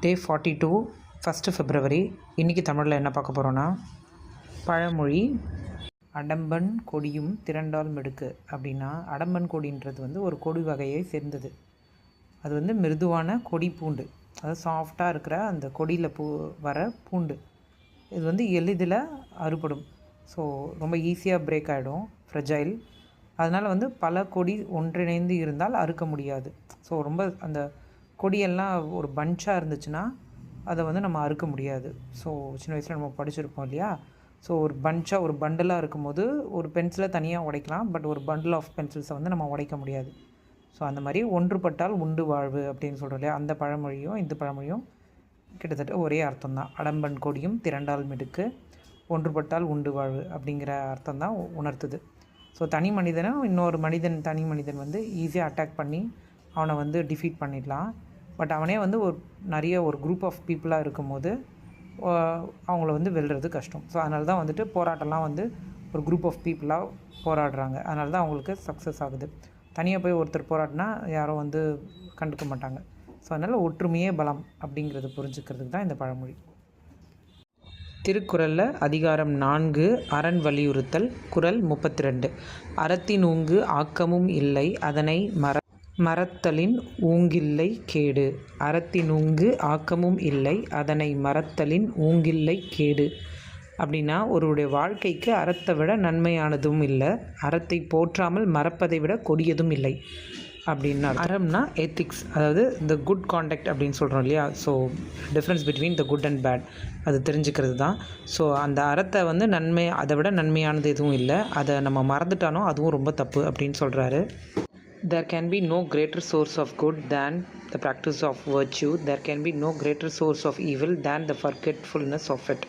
Day 42 1st February. இன்றைக்கி தமிழில் என்ன பார்க்க போகிறோன்னா, பழமொழி அடம்பன் கொடியும் திரண்டால் மிடுக்கு. அப்படின்னா அடம்பன் கொடின்றது ஒரு கொடி வகையை சேர்ந்தது. அது மிருதுவான கொடி பூண்டு, அதாவது சாஃப்டாக இருக்கிற அந்த கொடியில் வர பூண்டு. இது எளிதில் அறுபடும். ஸோ ரொம்ப ஈஸியாக பிரேக் ஆகிடும், ஃப்ரெஜைல். அதனால் பல கொடி ஒன்றிணைந்து இருந்தால் அறுக்க முடியாது. ஸோ ரொம்ப அந்த கொடியெல்லாம் ஒரு பஞ்சாக இருந்துச்சுன்னா அதை நம்ம அறுக்க முடியாது. ஸோ சின்ன வயசில் நம்ம படிச்சிருப்போம் இல்லையா? ஸோ ஒரு பஞ்சாக ஒரு பண்டலாக இருக்கும்போது ஒரு பென்சிலை தனியாக உடைக்கலாம், பட் ஒரு பண்டில் ஆஃப் பென்சில்ஸை நம்ம உடைக்க முடியாது. ஸோ அந்த மாதிரி ஒன்றுபட்டால் உண்டு வாழ்வு அப்படின்னு சொல்கிறோம் இல்லையா? அந்த பழமொழியும் இந்த பழமொழியும் கிட்டத்தட்ட ஒரே அர்த்தம் தான். அடம்பன் கொடியும் திரண்டால் மிடுக்கு, ஒன்றுபட்டால் உண்டு வாழ்வு அப்படிங்கிற அர்த்தம் தான் உணர்த்துது. ஸோ தனி மனிதனும் இன்னொரு தனி மனிதன் ஈஸியாக அட்டாக் பண்ணி அவனை டிஃபீட் பண்ணிடலாம். பட் அவனே நிறைய ஒரு குரூப் ஆஃப் பீப்புளாக இருக்கும்போது அவங்கள வெல்றது கஷ்டம். ஸோ அதனால தான் போராட்டம்லாம் ஒரு குரூப் ஆஃப் பீப்புளாக போராடுறாங்க. அதனால தான் அவங்களுக்கு சக்ஸஸ் ஆகுது. தனியாக போய் ஒருத்தர் போராடினா யாரும் கண்டுக்க மாட்டாங்க. ஸோ அதனால் ஒற்றுமையே பலம் அப்படிங்கிறது புரிஞ்சுக்கிறதுக்கு தான் இந்த பழமொழி. திருக்குறளில் அதிகாரம் 4 அரண் வலியுறுத்தல், குறள் 32. அறத்தின் ஊங்கு ஆக்கமும் இல்லை, அதனை மறத்தலின் ஊங்கில்லை கேடு. அறத்தினூங்கு ஆக்கமும் இல்லை, அதனை மறத்தலின் ஊங்கில்லை கேடு. அப்படின்னா ஒருவருடைய வாழ்க்கைக்கு அறத்தை விட நன்மையானதும் இல்லை, அறத்தை போற்றாமல் மறப்பதை விட கொடியதும் இல்லை அப்படின்னா. அறம்னா எத்திக்ஸ், அதாவது இந்த குட் காண்டக்ட் அப்படின்னு சொல்கிறோம் இல்லையா? So difference between the good and bad அது தெரிஞ்சுக்கிறது தான். ஸோ அந்த அறத்தை நன்மை, அதை விட நன்மையானது எதுவும் இல்லை, அதை நம்ம மறந்துட்டானோ அதுவும் ரொம்ப தப்பு அப்படின்னு சொல்கிறாரு. There can be no greater source of good than the practice of virtue. There can be no greater source of evil than the forgetfulness of it.